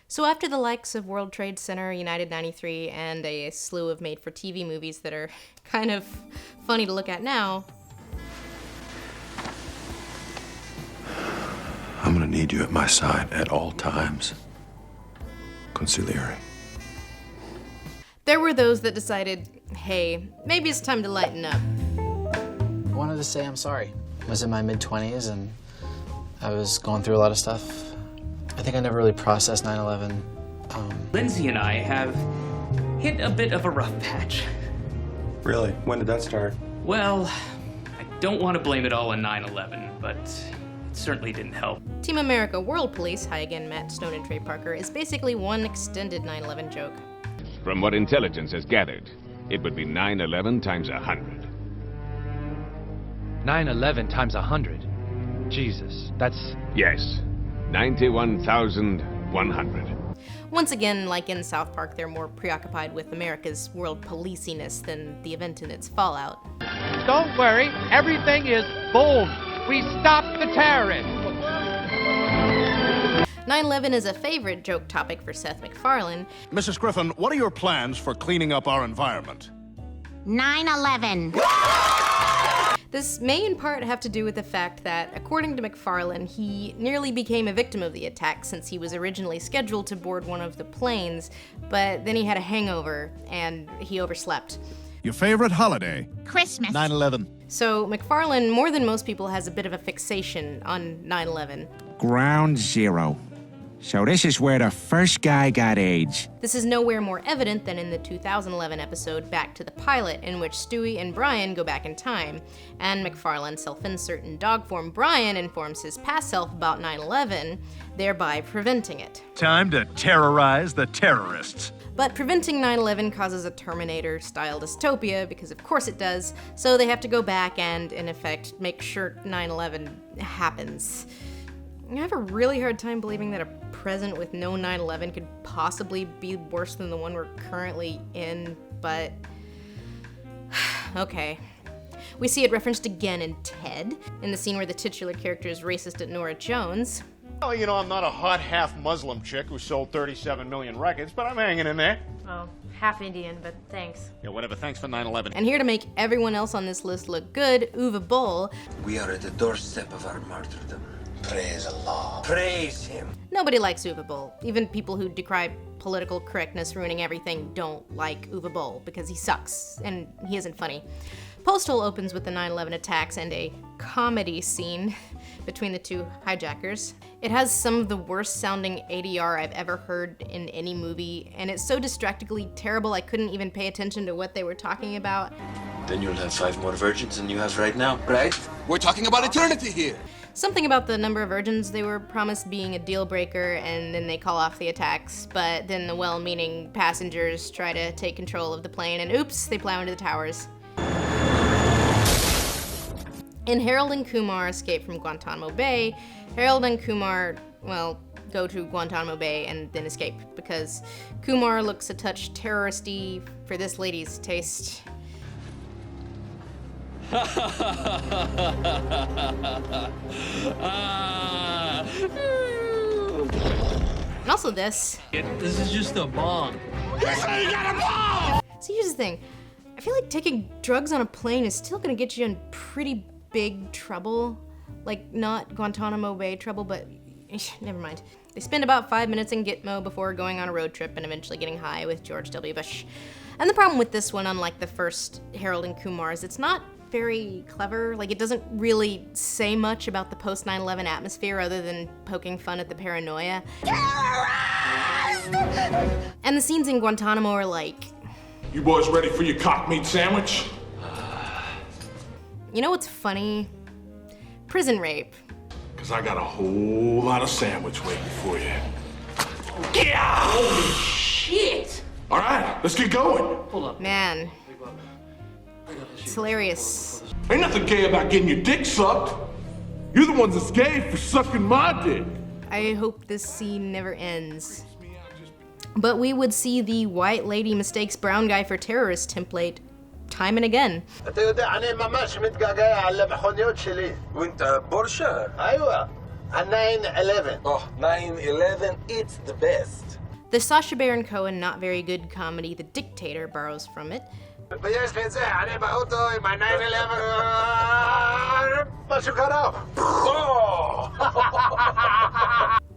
So after the likes of World Trade Center, United 93, and a slew of made-for-TV movies that are kind of funny to look at now, I'm gonna need you at my side at all times. Consigliere. there were those that decided, hey, maybe it's time to lighten up. I wanted to say I'm sorry. I was in my mid-20s and I was going through a lot of stuff. I think I never really processed 9/11. Lindsay and I have hit a bit of a rough patch. Really? When did that start? Well, I don't want to blame it all on 9/11, but it certainly didn't help. Team America World Police, hi again Matt Stone and Trey Parker, is basically one extended 9/11 joke. From what intelligence has gathered, it would be 9/11 times 100. 9/11 times 100? Jesus, that's... Yes, 91,100. Once again, like in South Park, they're more preoccupied with America's world policiness than the event and its fallout. Don't worry, everything is boom. We stopped the terrorists. 9/11 is a favorite joke topic for Seth MacFarlane. Mrs. Griffin, what are your plans for cleaning up our environment? 9/11. This may in part have to do with the fact that, according to McFarlane, he nearly became a victim of the attack since he was originally scheduled to board one of the planes, but then he had a hangover and he overslept. Your favorite holiday? Christmas. 9/11. So McFarlane, more than most people, has a bit of a fixation on 9/11. Ground Zero. So this is where the first guy got AIDS. This is nowhere more evident than in the 2011 episode Back to the Pilot, in which Stewie and Brian go back in time, and McFarlane, self-insert in dog form Brian, informs his past self about 9/11, thereby preventing it. Time to terrorize the terrorists. But preventing 9/11 causes a Terminator-style dystopia, because of course it does, so they have to go back and, in effect, make sure 9/11 happens. I have a really hard time believing that a present with no 9/11 could possibly be worse than the one we're currently in, but okay. We see it referenced again in Ted, in the scene where the titular character is racist at Norah Jones. Oh, you know, I'm not a hot half-Muslim chick who sold 37 million records, but I'm hanging in there. Oh, half Indian, but thanks. Yeah, whatever, thanks for 9/11. And here to make everyone else on this list look good, Uwe Boll. We are at the doorstep of our martyrdom. Praise Allah. Praise Him. Nobody likes Uwe Boll. Even people who decry political correctness ruining everything don't like Uwe Boll because he sucks and he isn't funny. Posthole opens with the 9/11 attacks and a comedy scene between the two hijackers. It has some of the worst sounding ADR I've ever heard in any movie, and it's so distractingly terrible I couldn't even pay attention to what they were talking about. Then you'll have 5 more virgins than you have right now, right? We're talking about eternity here. Something about the number of virgins they were promised being a deal breaker, and then they call off the attacks, but then the well-meaning passengers try to take control of the plane, and oops, they plow into the towers. In Harold and Kumar Escape from Guantanamo Bay, Harold and Kumar, well, go to Guantanamo Bay and then escape, because Kumar looks a touch terroristy for this lady's taste. And also this. This is just a bomb. So here's the thing. I feel like taking drugs on a plane is still gonna get you in pretty big trouble. Like, not Guantanamo Bay trouble, but never mind. They spend about 5 minutes in Gitmo before going on a road trip and eventually getting high with George W. Bush. And the problem with this one, unlike the first Harold and Kumar, is it's not very clever. Like, it doesn't really say much about the post 9/11 atmosphere other than poking fun at the paranoia. And the scenes in Guantanamo are like... You boys ready for your cock meat sandwich? You know what's funny? Prison rape. Cause I got a whole lot of sandwich waiting for you. Yeah! Holy shit! All right, let's get going. Hold up. Man. It's hilarious. Ain't nothing gay about getting your dick sucked. You're the ones that's gay for sucking my dick. I hope this scene never ends. But we would see the white lady mistakes brown guy for terrorist template time and again. وانت بورشة؟ A 9/11. Oh, 9/11, it's the best. The Sacha Baron Cohen not very good comedy The Dictator borrows from it.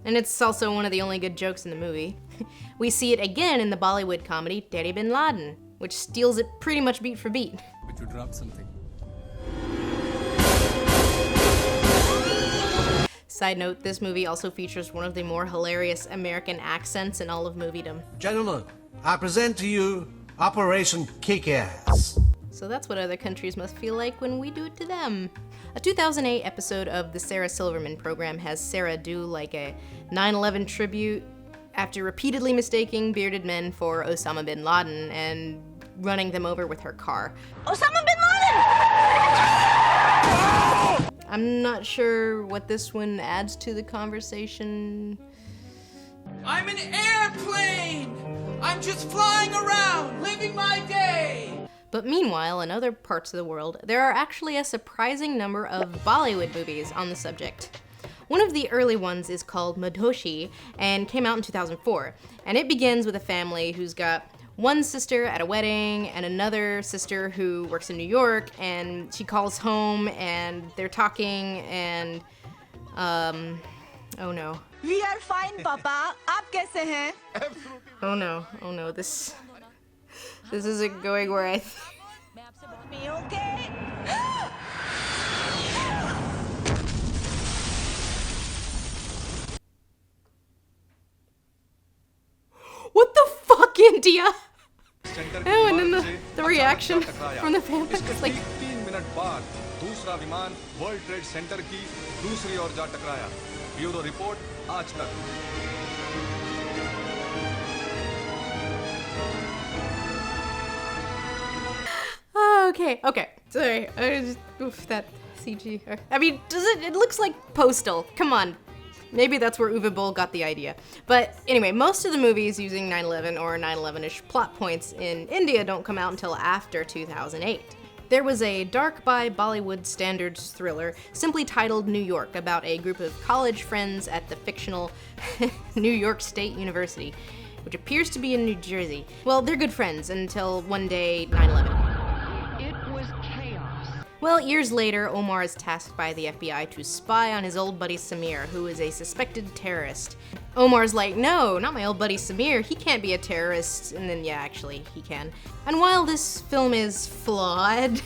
And it's also one of the only good jokes in the movie. We see it again in the Bollywood comedy Tere Bin Laden, which steals it pretty much beat for beat. But you dropped something. Side note, this movie also features one of the more hilarious American accents in all of moviedom. Gentlemen, I present to you Operation Kick-Ass. So that's what other countries must feel like when we do it to them. A 2008 episode of the Sarah Silverman program has Sarah do like a 9/11 tribute after repeatedly mistaking bearded men for Osama bin Laden and running them over with her car. Osama bin Laden! I'm not sure what this one adds to the conversation. I'm an airplane! I'm just flying around, living my day! But meanwhile, in other parts of the world, there are actually a surprising number of Bollywood movies on the subject. One of the early ones is called Madhoshi and came out in 2004. And it begins with a family who's got one sister at a wedding and another sister who works in New York, and she calls home and they're talking and, oh no. We are fine, Papa. Aap kaise hain? Oh no, this isn't going where I think. Me okay? What the fuck, India? Oh, and then the reaction from the family. It's like, 3 minute बाद दूसरा विमान world trade centre की दूसरी ओर जा टकराया। Bureau report आज तक। Okay. Sorry. That CG. I mean, it looks like Postal. Come on. Maybe that's where Uwe Boll got the idea. But anyway, most of the movies using 9/11 or 9/11-ish plot points in India don't come out until after 2008. There was a dark by Bollywood standards thriller simply titled New York about a group of college friends at the fictional New York State University, which appears to be in New Jersey. Well, they're good friends until one day 9/11. Well, years later, Omar is tasked by the FBI to spy on his old buddy Samir, who is a suspected terrorist. Omar's like, no, not my old buddy Samir, he can't be a terrorist, and then yeah, actually, he can. And while this film is flawed,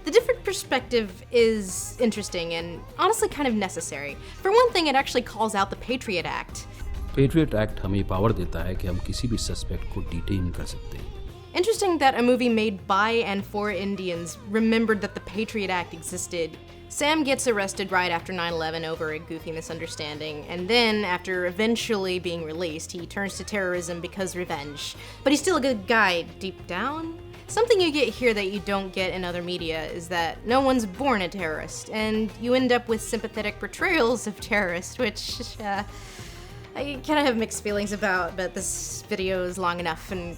the different perspective is interesting and honestly kind of necessary. For one thing, it actually calls out the Patriot Act. Patriot Act हमें power देता है कि हम किसी भी suspect को detain कर सकते हैं. Interesting that a movie made by and for Indians remembered that the Patriot Act existed. Sam gets arrested right after 9/11 over a goofy misunderstanding, and then, after eventually being released, he turns to terrorism because revenge. But he's still a good guy deep down. Something you get here that you don't get in other media is that no one's born a terrorist, and you end up with sympathetic portrayals of terrorists, which I kind of have mixed feelings about, but this video is long enough and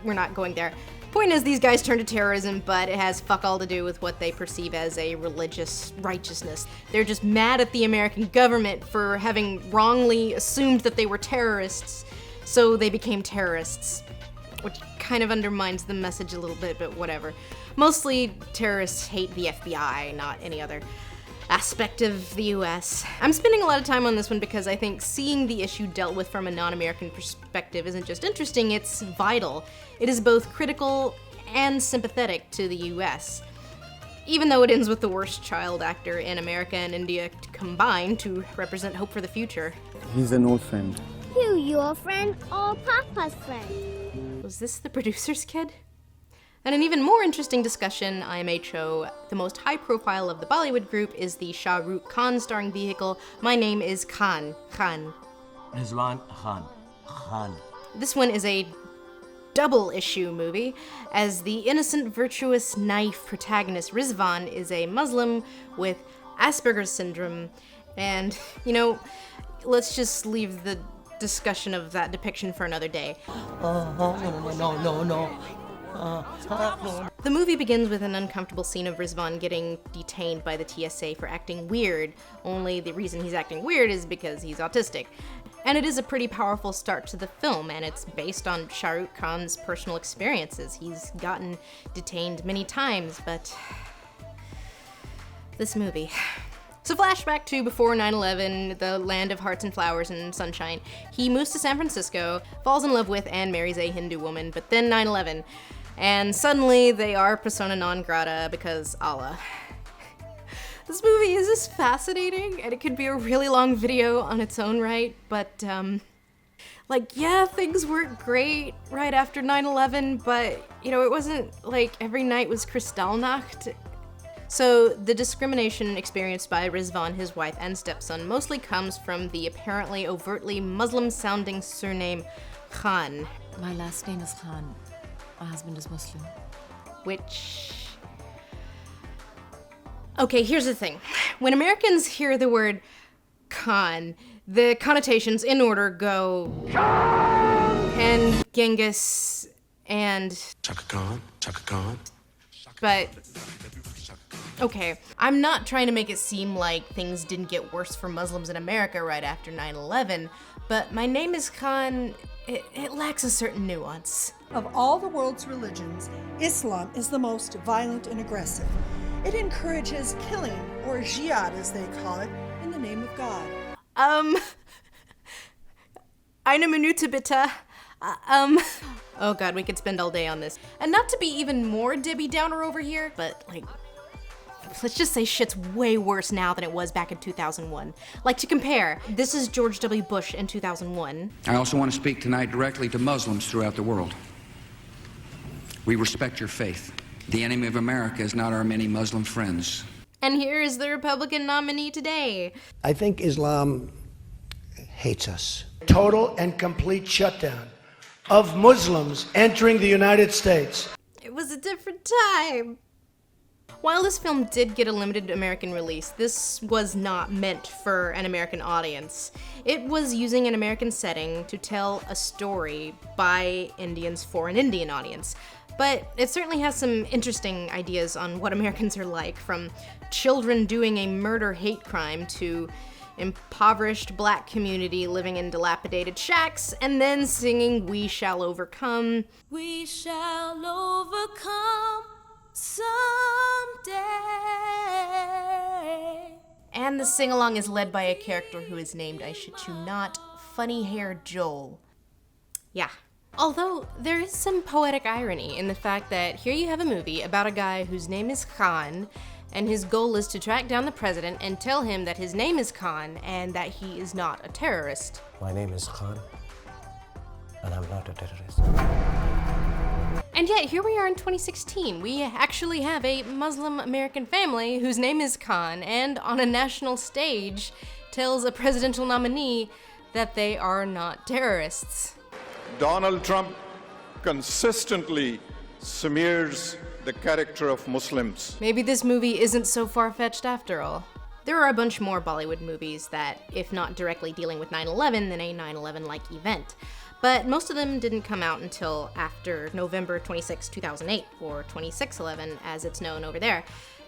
we're not going there. Point is, these guys turn to terrorism, but it has fuck all to do with what they perceive as a religious righteousness. They're just mad at the American government for having wrongly assumed that they were terrorists, so they became terrorists. Which kind of undermines the message a little bit, but whatever. Mostly, terrorists hate the FBI, not any other aspect of the US. I'm spending a lot of time on this one because I think seeing the issue dealt with from a non-American perspective isn't just interesting, it's vital. It is both critical and sympathetic to the US. Even though it ends with the worst child actor in America and India combined to represent hope for the future. He's an old friend. Who, your friend or Papa's friend? Was this the producer's kid? And an even more interesting discussion, IMHO, the most high profile of the Bollywood group is the Shah Rukh Khan starring vehicle, My Name is Khan. Rizwan Khan. This one is a double issue movie, as the innocent, virtuous, naif protagonist Rizwan is a Muslim with Asperger's syndrome, and, let's just leave the discussion of that depiction for another day. No. The movie begins with an uncomfortable scene of Rizvan getting detained by the TSA for acting weird, only the reason he's acting weird is because he's autistic. And it is a pretty powerful start to the film, and it's based on Shah Rukh Khan's personal experiences. He's gotten detained many times, but this movie. So flashback to before 9/11, the land of hearts and flowers and sunshine. He moves to San Francisco, falls in love with and marries a Hindu woman, but then 9/11. And suddenly they are persona non grata because Allah. This movie is just fascinating, and it could be a really long video on its own right, but yeah, things weren't great right after 9/11, but it wasn't like every night was Kristallnacht. So the discrimination experienced by Rizvan, his wife, and stepson mostly comes from the apparently overtly Muslim-sounding surname Khan. My last name is Khan. My husband is Muslim. Which... Okay, here's the thing. When Americans hear the word Khan, the connotations in order go... Khan! And Genghis, and... Chaka Khan, Chaka Khan. But... Okay, I'm not trying to make it seem like things didn't get worse for Muslims in America right after 9/11, but my name is Khan, it lacks a certain nuance. Of all the world's religions, Islam is the most violent and aggressive. It encourages killing, or jihad as they call it, in the name of God. Eine Minute bitte. Oh god, we could spend all day on this. And not to be even more Debbie Downer over here, but let's just say shit's way worse now than it was back in 2001. Like, to compare, this is George W. Bush in 2001. I also want to speak tonight directly to Muslims throughout the world. We respect your faith. The enemy of America is not our many Muslim friends. And here is the Republican nominee today. I think Islam hates us. Total and complete shutdown of Muslims entering the United States. It was a different time. While this film did get a limited American release, this was not meant for an American audience. It was using an American setting to tell a story by Indians for an Indian audience. But it certainly has some interesting ideas on what Americans are like, from children doing a murder-hate crime to impoverished black community living in dilapidated shacks, and then singing "We Shall Overcome." We shall overcome someday. And the sing-along is led by a character who is named, I shit you not, Funny-Haired Joel. Yeah. Although, there is some poetic irony in the fact that here you have a movie about a guy whose name is Khan, and his goal is to track down the president and tell him that his name is Khan and that he is not a terrorist. My name is Khan, and I'm not a terrorist. And yet, here we are in 2016. We actually have a Muslim American family whose name is Khan, and on a national stage tells a presidential nominee that they are not terrorists. Donald Trump consistently smears the character of Muslims. Maybe this movie isn't so far-fetched after all. There are a bunch more Bollywood movies that, if not directly dealing with 9/11, then a 9/11-like event. But most of them didn't come out until after November 26, 2008, or 26/11 as it's known over there.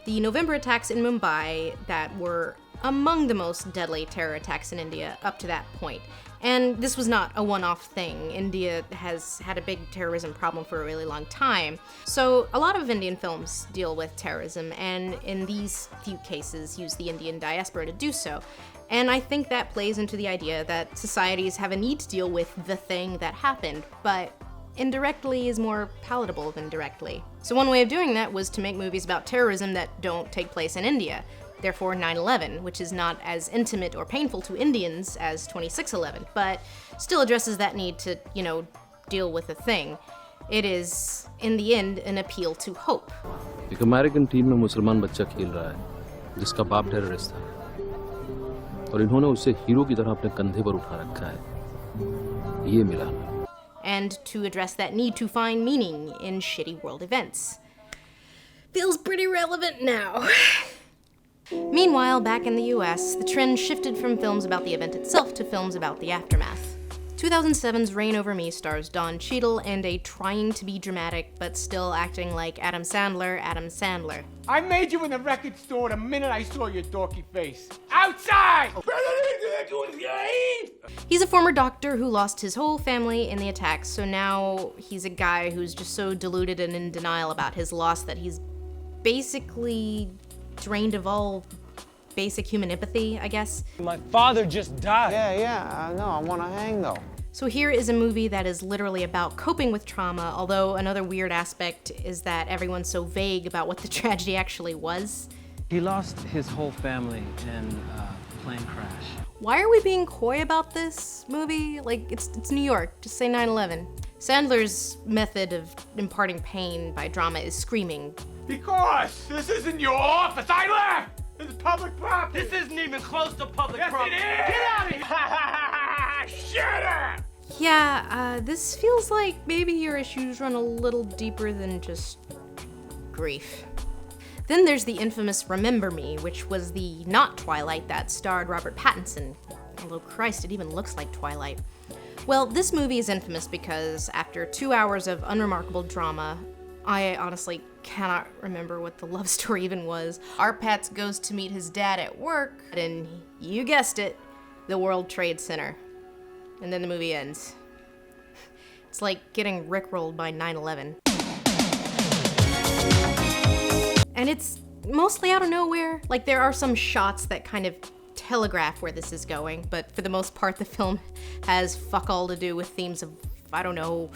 The November attacks in Mumbai that were among the most deadly terror attacks in India up to that point. And this was not a one-off thing. India has had a big terrorism problem for a really long time. So a lot of Indian films deal with terrorism, and in these few cases use the Indian diaspora to do so. And I think that plays into the idea that societies have a need to deal with the thing that happened, but indirectly is more palatable than directly. So one way of doing that was to make movies about terrorism that don't take place in India. Therefore 9/11, which is not as intimate or painful to Indians as 26/11, but still addresses that need to, deal with a thing. It is, in the end, an appeal to hope. एक American team में मुसलमान बच्चा खेल रहा है जिसका बाप terrorist था और इन्होंने उसे हीरो की तरह अपने कंधे पर उठा रखा है। ये मिला। And to address that need to find meaning in shitty world events. Feels pretty relevant now. Meanwhile, back in the US, the trend shifted from films about the event itself to films about the aftermath. 2007's Reign Over Me stars Don Cheadle and a trying to be dramatic but still acting like Adam Sandler. I made you in the record store the minute I saw your dorky face. Outside! He's a former doctor who lost his whole family in the attacks, so now he's a guy who's just so deluded and in denial about his loss that he's basically drained of all basic human empathy, I guess. My father just died. Yeah, I know. I want to hang though. So here is a movie that is literally about coping with trauma, although another weird aspect is that everyone's so vague about what the tragedy actually was. He lost his whole family in a plane crash. Why are we being coy about this movie? Like, it's New York, just say 9/11. Sandler's method of imparting pain by drama is screaming. Because this isn't your office. I left! This is public property. This isn't even close to public property. Yes, it is! Get out of here! Shut up! Yeah, this feels like maybe your issues run a little deeper than just grief. Then there's the infamous Remember Me, which was the not Twilight that starred Robert Pattinson. Although, Christ, it even looks like Twilight. Well, this movie is infamous because after 2 hours of unremarkable drama, I honestly cannot remember what the love story even was. Our Pats goes to meet his dad at work, and you guessed it, the World Trade Center. And then the movie ends. It's like getting rickrolled by 9/11. And it's mostly out of nowhere. Like, there are some shots that kind of telegraph where this is going, but for the most part, the film has fuck all to do with themes of, I don't know,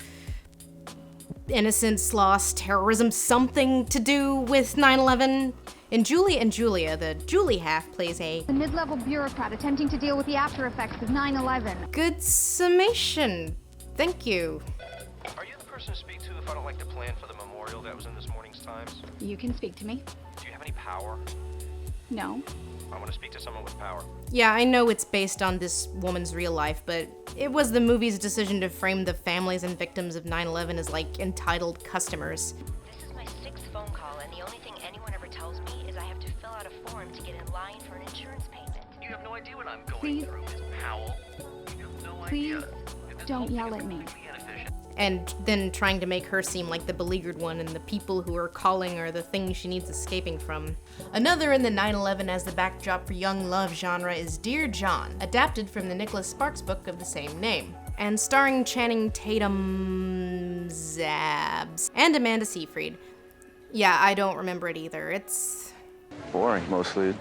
innocence, loss, terrorism, something to do with 9/11. In Julie and Julia, the Julie half plays a mid-level bureaucrat attempting to deal with the after effects of 9/11. Good summation. Thank you. Are you the person to speak to if I don't like the plan for the memorial that was in this morning's Times? You can speak to me. Do you have any power? No. I want to speak to someone with power. Yeah, I know it's based on this woman's real life, but it was the movie's decision to frame the families and victims of 9/11 as like entitled customers. This is my 6th phone call, and the only thing anyone ever tells me is I have to fill out a form to get in line for an insurance payment. You have no idea what I'm going through, Miss Powell. You have no Please don't yell at me. And then trying to make her seem like the beleaguered one, and the people who are calling are the things she needs escaping from. Another in the 9/11 as the backdrop for young love genre is Dear John, adapted from the Nicholas Sparks book of the same name, and starring Channing Tatum, Zabs, and Amanda Seyfried. Yeah, I don't remember it either. It's boring, mostly.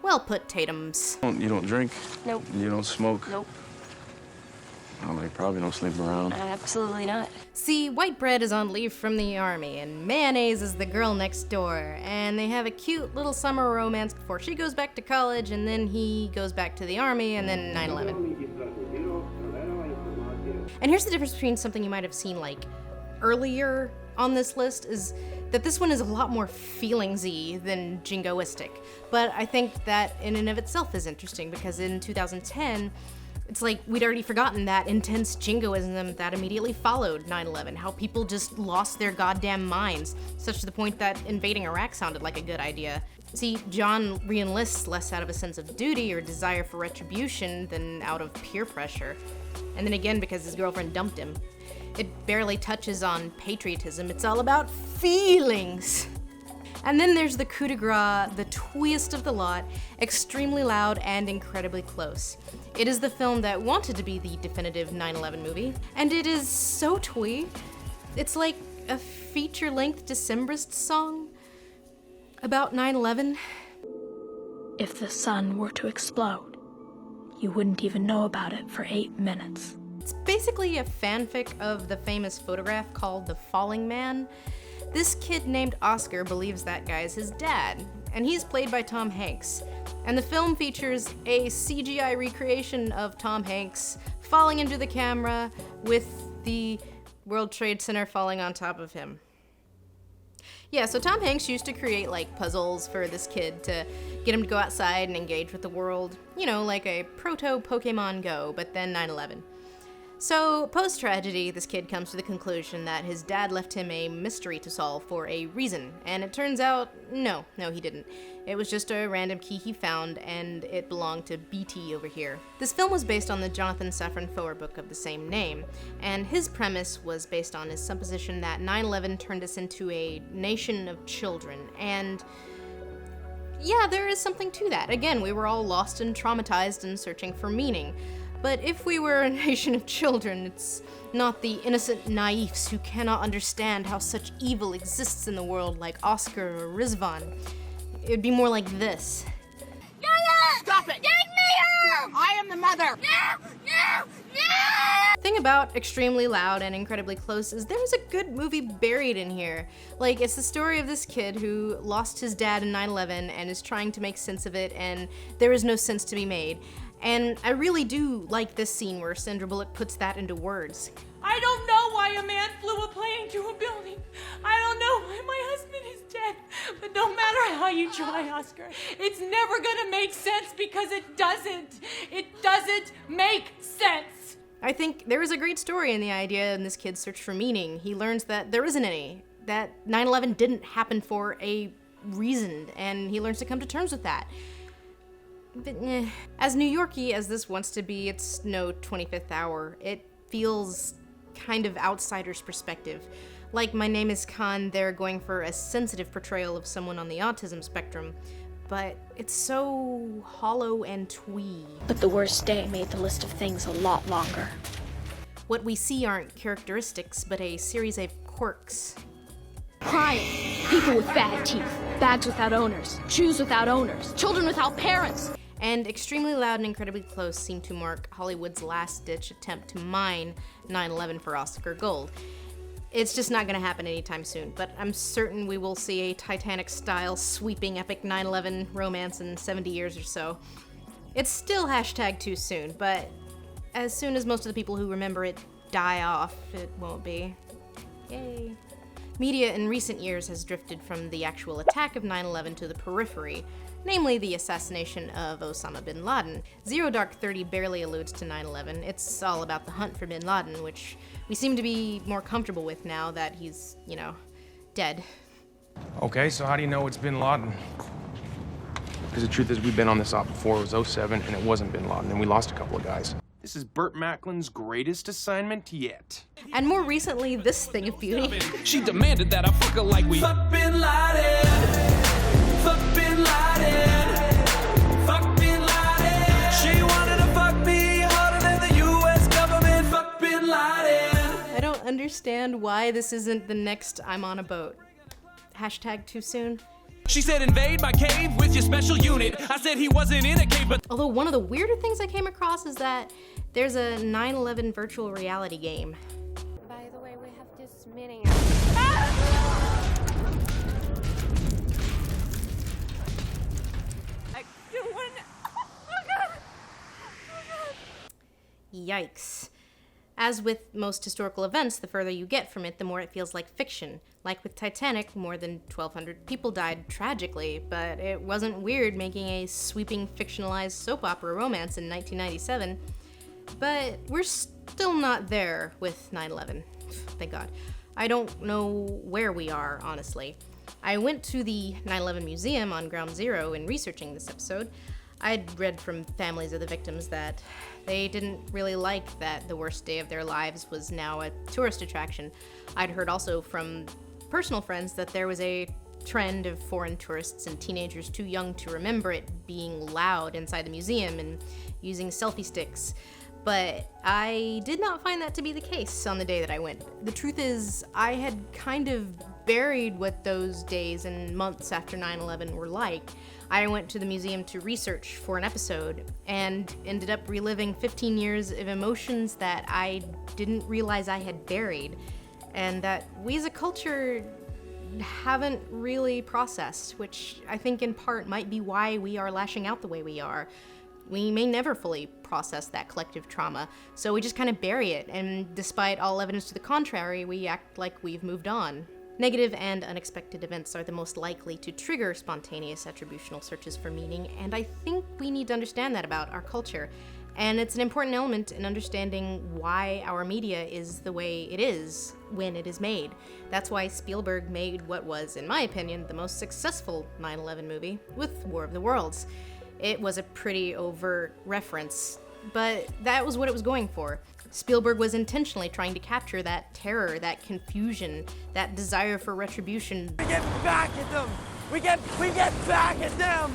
well put, Tatums. You don't drink? Nope. You don't smoke? Nope. Oh, you probably don't sleep around. Absolutely not. See, White Bread is on leave from the army, and Mayonnaise is the girl next door, and they have a cute little summer romance before she goes back to college, and then he goes back to the army, and then 9/11. And here's the difference between something you might have seen like earlier on this list is that this one is a lot more feelingsy than jingoistic. But I think that in and of itself is interesting because in 2010, it's like we'd already forgotten that intense jingoism that immediately followed 9/11, how people just lost their goddamn minds, such to the point that invading Iraq sounded like a good idea. See, John re-enlists less out of a sense of duty or desire for retribution than out of peer pressure. And then again, because his girlfriend dumped him. It barely touches on patriotism, it's all about feelings. And then there's the coup de grace, the twist of the lot, extremely loud and incredibly close. It is the film that wanted to be the definitive 9/11 movie, and it is so twee. It's like a feature-length Decemberist song about 9/11. If the sun were to explode, you wouldn't even know about it for 8 minutes. It's basically a fanfic of the famous photograph called The Falling Man. This kid named Oscar believes that guy is his dad, and he's played by Tom Hanks. And the film features a CGI recreation of Tom Hanks falling into the camera with the World Trade Center falling on top of him. Yeah, so Tom Hanks used to create like puzzles for this kid to get him to go outside and engage with the world. You know, like a proto-Pokemon Go, but then 9/11. So, post-tragedy, this kid comes to the conclusion that his dad left him a mystery to solve for a reason, and it turns out, no, he didn't. It was just a random key he found, and it belonged to BT over here. This film was based on the Jonathan Safran Foer book of the same name, and his premise was based on his supposition that 9/11 turned us into a nation of children, and yeah, there is something to that. Again, we were all lost and traumatized and searching for meaning. But if we were a nation of children, it's not the innocent naifs who cannot understand how such evil exists in the world like Oscar or Rizvan. It would be more like this. Stop it! Take me home! I am the mother! No! The thing about Extremely Loud and Incredibly Close is there's a good movie buried in here. Like, it's the story of this kid who lost his dad in 9/11 and is trying to make sense of it, and there is no sense to be made. And I really do like this scene where Sandra Bullock puts that into words. I don't know why a man flew a plane into a building. I don't know why my husband is dead. But no matter how you try, Oscar, it's never gonna make sense because it doesn't. It doesn't make sense. I think there is a great story in the idea in this kid's search for meaning. He learns that there isn't any, that 9/11 didn't happen for a reason, and he learns to come to terms with that. But, as New Yorkie as this wants to be, it's no 25th Hour. It feels kind of outsider's perspective. Like My Name is Khan, they're going for a sensitive portrayal of someone on the autism spectrum, but it's so hollow and twee. But The Worst Day made the list of things a lot longer. What we see aren't characteristics, but a series of quirks. Crime, people with bad teeth, bags without owners, shoes without owners, children without parents. And Extremely Loud and Incredibly Close seem to mark Hollywood's last-ditch attempt to mine 9/11 for Oscar gold. It's just not gonna happen anytime soon, but I'm certain we will see a Titanic-style sweeping epic 9/11 romance in 70 years or so. It's still hashtag too soon, but as soon as most of the people who remember it die off, it won't be. Yay. Media in recent years has drifted from the actual attack of 9/11 to the periphery, namely the assassination of Osama bin Laden. Zero Dark 30 barely alludes to 9/11. It's all about the hunt for bin Laden, which we seem to be more comfortable with now that he's, dead. Okay, so how do you know it's bin Laden? Because the truth is, we've been on this op before. It was 07, and it wasn't bin Laden, and we lost a couple of guys. This is Burt Macklin's greatest assignment yet. And more recently, this thing of beauty. She demanded that I fuck her like we fuck bin Laden. Fuck bin Laden. Fuck bin Laden. She wanted to fuck me harder than the US government. Fuck bin Laden. I don't understand why this isn't the next I'm on a boat. Hashtag too soon. She said invade my cave with your special unit. I said he wasn't in a cave, but... Although one of the weirder things I came across is that there's a 9/11 virtual reality game. By the way, we have this meeting. Yikes. As with most historical events, the further you get from it, the more it feels like fiction. Like with Titanic, more than 1,200 people died tragically, but it wasn't weird making a sweeping fictionalized soap opera romance in 1997. But we're still not there with 9/11. Thank God. I don't know where we are, honestly. I went to the 9/11 Museum on Ground Zero in researching this episode. I'd read from families of the victims that they didn't really like that the worst day of their lives was now a tourist attraction. I'd heard also from personal friends that there was a trend of foreign tourists and teenagers too young to remember it being loud inside the museum and using selfie sticks. But I did not find that to be the case on the day that I went. The truth is, I had kind of buried what those days and months after 9/11 were like. I went to the museum to research for an episode and ended up reliving 15 years of emotions that I didn't realize I had buried, and that we as a culture haven't really processed, which I think in part might be why we are lashing out the way we are. We may never fully process that collective trauma, so we just kind of bury it, and despite all evidence to the contrary, we act like we've moved on. Negative and unexpected events are the most likely to trigger spontaneous attributional searches for meaning, and I think we need to understand that about our culture, And it's an important element in understanding why our media is the way it is when it is made. That's why Spielberg made what was, in my opinion, the most successful 9/11 movie with War of the Worlds. It was a pretty overt reference, but that was what it was going for. Spielberg was intentionally trying to capture that terror, that confusion, that desire for retribution. We get back at them! We get back at them!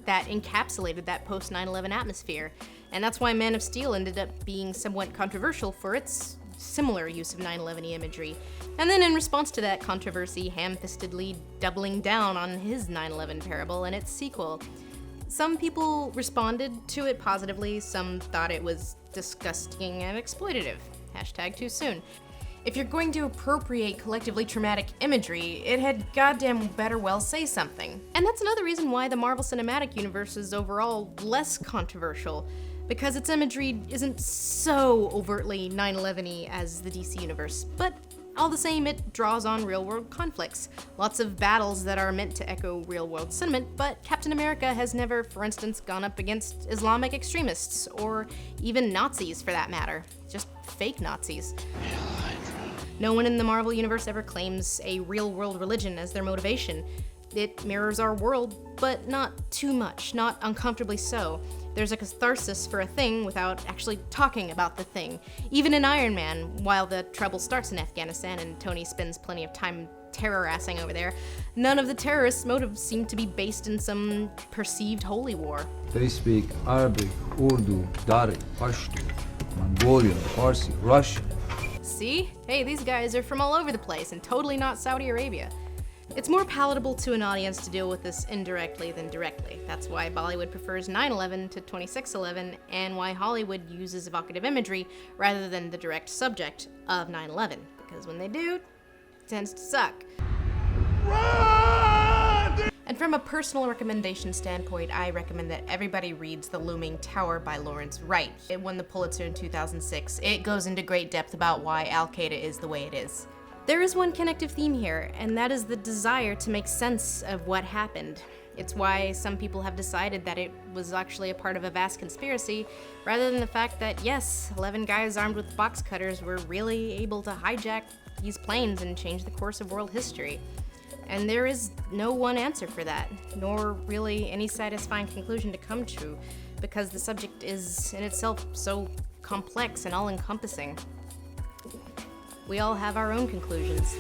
That encapsulated that post-9/11 atmosphere. And that's why Man of Steel ended up being somewhat controversial for its similar use of 9/11 imagery. And then in response to that controversy, ham-fistedly doubling down on his 9/11 parable and its sequel. Some people responded to it positively, some thought it was disgusting and exploitative. Hashtag too soon. If you're going to appropriate collectively traumatic imagery, it had goddamn better well say something. And that's another reason why the Marvel Cinematic Universe is overall less controversial, because its imagery isn't so overtly 9/11-y as the DC Universe, but all the same, it draws on real-world conflicts. Lots of battles that are meant to echo real-world sentiment, but Captain America has never, for instance, gone up against Islamic extremists, or even Nazis for that matter. Just fake Nazis. No one in the Marvel Universe ever claims a real-world religion as their motivation. It mirrors our world, but not too much, not uncomfortably so. There's a catharsis for a thing without actually talking about the thing. Even in Iron Man, while the trouble starts in Afghanistan and Tony spends plenty of time terror-assing over there, none of the terrorists' motives seem to be based in some perceived holy war. They speak Arabic, Urdu, Dari, Pashto, Mongolian, Farsi, Russian. See? Hey, these guys are from all over the place and totally not Saudi Arabia. It's more palatable to an audience to deal with this indirectly than directly. That's why Bollywood prefers 9/11 to 26/11, and why Hollywood uses evocative imagery rather than the direct subject of 9/11, because when they do, it tends to suck. And from a personal recommendation standpoint, I recommend that everybody reads The Looming Tower by Lawrence Wright. It won the Pulitzer in 2006. It goes into great depth about why Al-Qaeda is the way it is. There is one connective theme here, and that is the desire to make sense of what happened. It's why some people have decided that it was actually a part of a vast conspiracy, rather than the fact that, yes, 11 guys armed with box cutters were really able to hijack these planes and change the course of world history. And there is no one answer for that, nor really any satisfying conclusion to come to, because the subject is in itself so complex and all-encompassing. We all have our own conclusions.